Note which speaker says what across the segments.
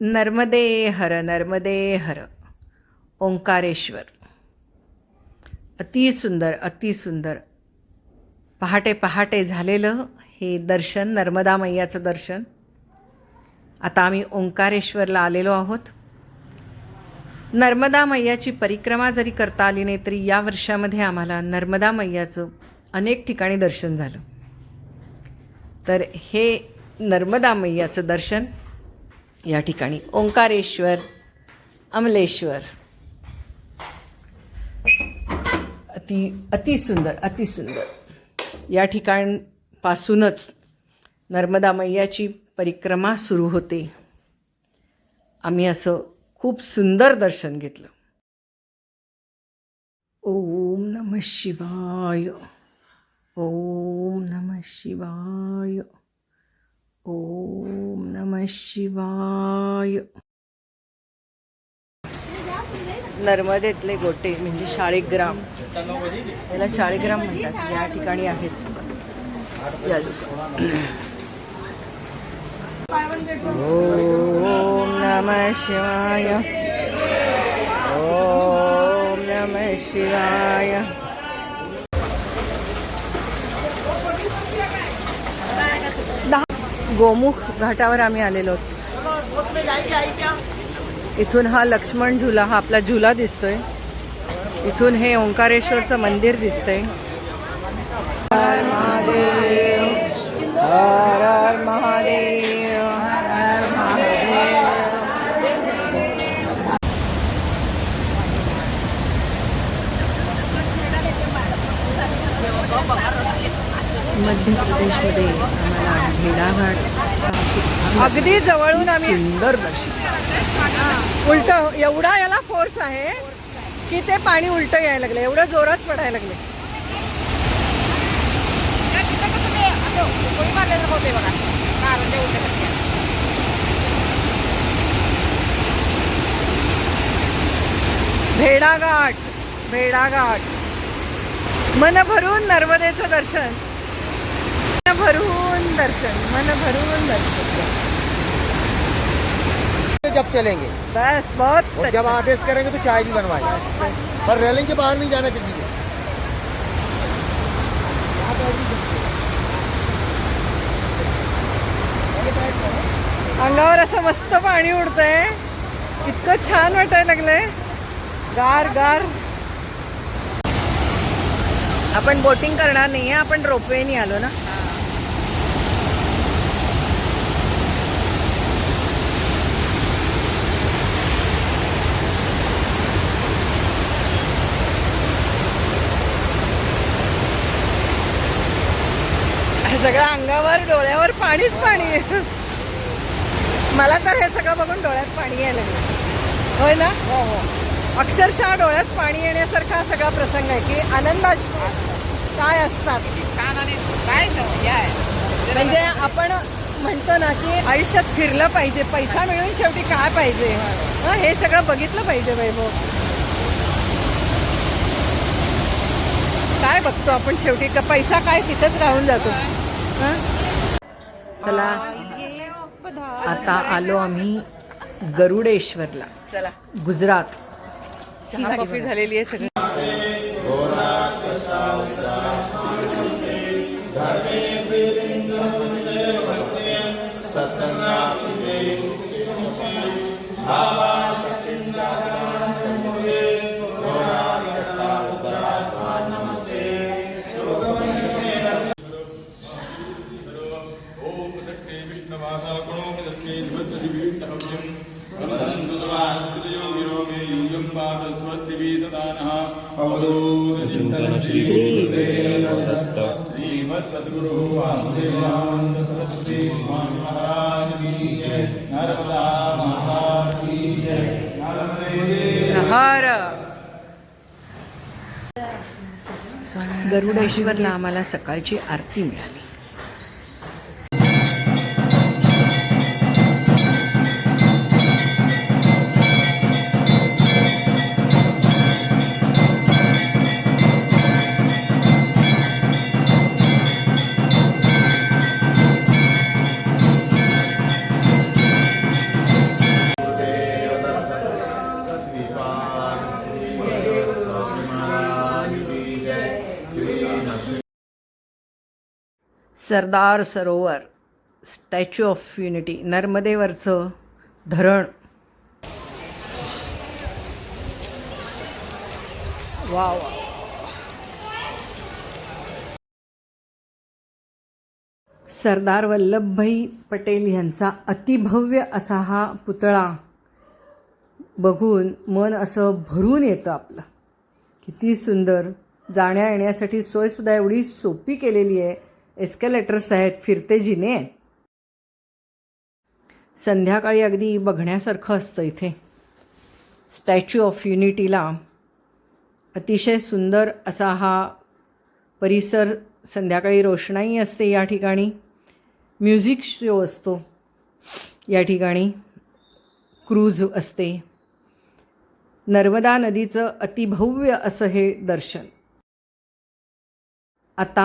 Speaker 1: नर्मदे हर नर्मदे हर ओंकारेश्वर. अति सुंदर पहाटे पहाटे झालेलं हे दर्शन, नर्मदा मैयाचं दर्शन. आता आम्ही ओंकारेश्वरला आलेलो आहोत. नर्मदा मैयाची परिक्रमा जरी करता आली नाही तरी या वर्षामध्ये आम्हाला नर्मदा मैयाचं अनेक ठिकाणी दर्शन झालं. तर हे नर्मदा मैयाचं दर्शन या ठिकाणी ओंकारेश्वर, अमलेश्वर अति सुंदर या ठिकाणपासूनच नर्मदा मैयाची परिक्रमा सुरू होते. आम्ही असं खूप सुंदर दर्शन घेतलं. ओम नमः शिवाय, ओम नमः शिवाय, ओम नमः शिवाय. नर्मदेतले गोटे म्हणजे शाळीग्राम, याला शाळीग्राम म्हणतात. या ठिकाणी आहेत या ओम नमः शिवाय, ओम नमः शिवाय. गोमुख घाटावर आम्ही आलेलो आहोत. इथून हा लक्ष्मण झुला, हा आपला झुला दिसतोय. इथून हे ओंकारेश्वरचं मंदिर दिसतंय. हर महादेव, हर हर महादेव, हर महादेव. मध्य प्रदेशमध्ये आम्हाला भेडाघाट अगदी जवळून आम्ही सुंदर दर्शन. उलट एवढा याला फोर्स आहे की ते पाणी उलट यायला लागले, एवढं जोरात पडायला लागले. भेडाघाट मन भरून नर्मदेचं दर्शन, मन भरून दर्शन.
Speaker 2: जब चलेंगे
Speaker 1: बस बहुत
Speaker 2: और जब आदेश करेंगे तो चाय भी बनवाएंगे, पर रेलिंग के बाहर नहीं जाना किसी को.
Speaker 1: अंगावर असं मस्त पाणी उडतंय. इतकं छान वाटायला लागलंय. गार. आपण बोटिंग करणार नाहीये, आपण रोपवेने आलो ना. सगळं अंगावर डोळ्यावर पाणीच पाणी. मला तर हे सगळं बघून डोळ्यात पाणी यायला लागलं. होय ना?
Speaker 2: हो.
Speaker 1: अक्षरशः डोळ्यात पाणी येण्यासारखा सगळा प्रसंग आहे की आनंदात काय असतात. म्हणजे आपण म्हणतो ना की आयुष्यात फिरलं पाहिजे, पैसा मिळून शेवटी काय पाहिजे, हे सगळं बघितलं पाहिजे. वैभव काय बघतो आपण शेवटी, का पैसा काय तिथंच राहून जातो. चला आता आलो आम्ही गरुडेश्वरला. चला, गुजरात. चहा कॉफी झालेली आहे सगळी.
Speaker 3: सद्गुरु वासुदेवानंद सरस्वती स्वामी महाराज की जय. नर्मदा माता की जय.
Speaker 1: हर गरुडेश्वरला आम्हाला सकाळची आरती मिळाली. Sardar Sarovar, statue of unity, नर्मदेवरचं धरण. वा वा. सरदार वल्लभभाई पटेल यांचा अतिभव्य असा हा पुतळा बघून मन असं भरून येतं आपलं. किती सुंदर. जाण्या येण्यासाठी सोयसुद्धा एवढी सोपी केलेली आहे. एस्केलेटर्स आहेत, फिरते जिने आहेत. संध्याकाळी अगदी बघण्यासारखं असतं इथे. स्टॅच्यू ऑफ युनिटीला अतिशय सुंदर असा हा परिसर. संध्याकाळी रोषणाई असते या ठिकाणी. म्युझिक शो असतो या ठिकाणी. क्रूज असते. नर्मदा नदीचं अतिभव्य असं हे दर्शन. आता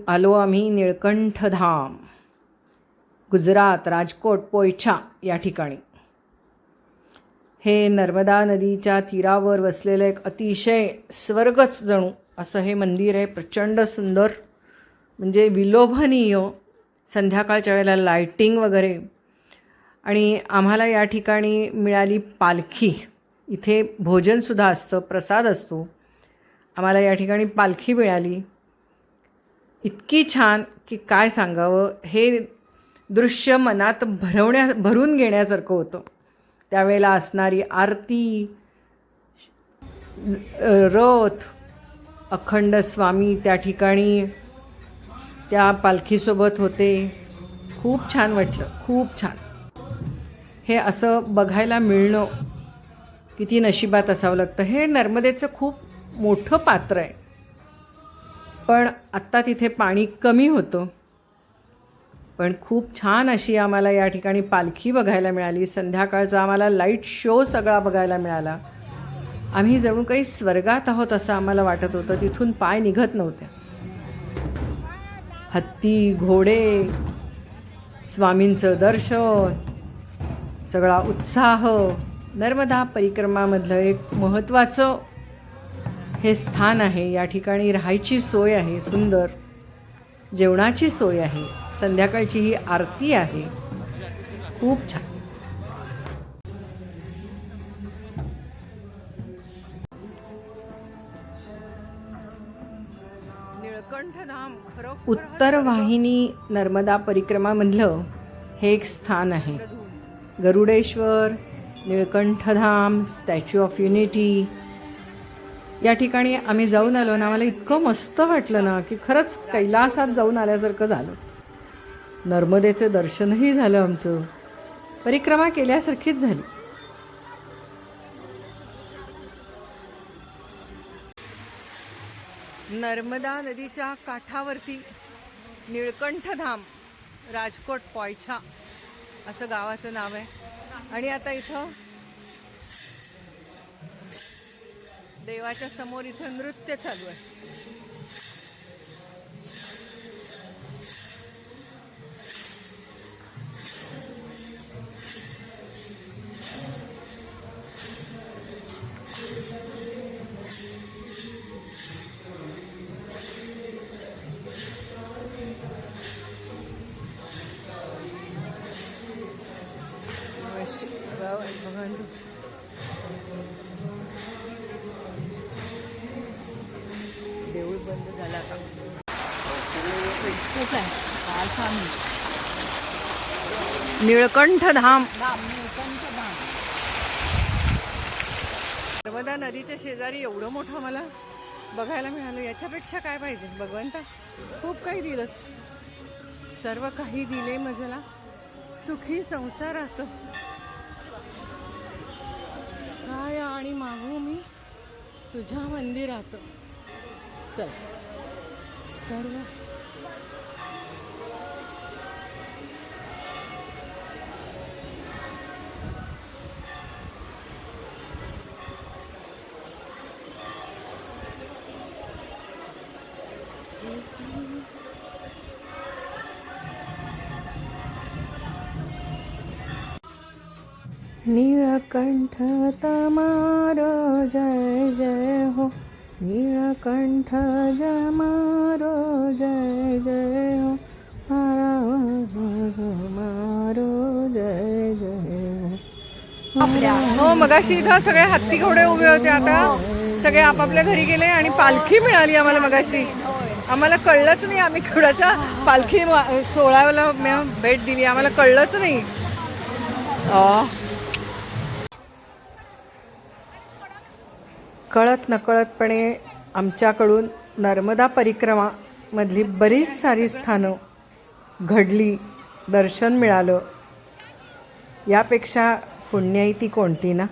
Speaker 1: आलो आम्ही निळकंठधाम, गुजरात, राजकोट, पोयछा या ठिकाणी. हे नर्मदा नदीच्या तीरावर वसलेलं एक अतिशय स्वर्गच जणू असं हे मंदिर आहे. प्रचंड सुंदर, म्हणजे विलोभनीय. संध्याकाळच्या वेळेला लायटिंग वगैरे. आणि आम्हाला या ठिकाणी मिळाली पालखी. इथे भोजनसुद्धा असतं, प्रसाद असतो. आम्हाला या ठिकाणी पालखी मिळाली. इतकी छान की काय सांगावं. हे दृश्य मनात भरून घेण्यासारखं होतं. त्यावेळेला असणारी आरती, रथ, अखंड स्वामी त्या ठिकाणी त्या पालखीसोबत होते. खूप छान वाटलं, खूप छान. हे असं बघायला मिळणं किती नशिबात असावं लागतं. हे नर्मदेचं खूप मोठं पात्र आहे. पण आत्ता तिथे पाणी कमी होतं. पण खूप छान अशी आम्हाला या ठिकाणी पालखी बघायला मिळाली. संध्याकाळचा आम्हाला लाईट शो सगळा बघायला मिळाला. आम्ही जणू काही स्वर्गात आहोत असं आम्हाला वाटत होतं. तिथून पाय निघत नव्हत्या. हत्ती, घोडे, स्वामींचं दर्शन, सगळा उत्साह. नर्मदा परिक्रमामधलं एक महत्त्वाचं हे स्थान आहे. या ठिकाणी राहायची सोय आहे सुंदर. जेवणाची सोय आहे. संध्याकाळची ही आरती आहे. खूप छान. निळकंठधाम खरोखर उत्तर वाहिनी नर्मदा परिक्रमामधलं हे एक स्थान आहे. गरुडेश्वर, निळकंठधाम, स्टॅच्यू ऑफ युनिटी या ठिकाणी आम्ही जाऊन आलो ना. आम्हाला इतकं मस्त वाटलं ना की खरंच कैलासात जाऊन आल्यासारखं झालं. नर्मदेचं दर्शनही झालं आमचं. परिक्रमा केल्यासारखीच झाली. नर्मदा नदीच्या काठावरती निळकंठधाम, राजकोट, पोयछा असं गावाचं नाव आहे. आणि आता इथं देवाच्या समोर इथं नृत्य चालू आहे. देऊळ बंद झाला का? निळकंठधाम. नर्मदा नदीच्या शेजारी एवढं मोठं मला बघायला मिळालं. याच्यापेक्षा काय पाहिजे भगवंता. खूप काही दिलंस. सर्व काही दिले मजला, सुखी संसारात. काय आणि मागू मी तुझ्या मंदिरात. चल सर्व नीलकंठ तमारो जय जय हो. नीलकंठ जमारो जय जय हो.
Speaker 4: आपल्या
Speaker 1: हो, मगाशी इथं सगळे हत्ती घोडे उभे होते, आता सगळे आपापल्या घरी गेले आणि पालखी मिळाली आम्हाला मगाशी. आम्हाला कळलंच नाही आम्ही कुणाच्या पालखी सोहळ्याला भेट दिली, आम्हाला कळलंच नाही. कळत नकळतपणे आमच्याकडून नर्मदा परिक्रमामधली बरीच सारी स्थानं घडली, दर्शन मिळालं. यापेक्षा पुण्याई ती कोणती ना.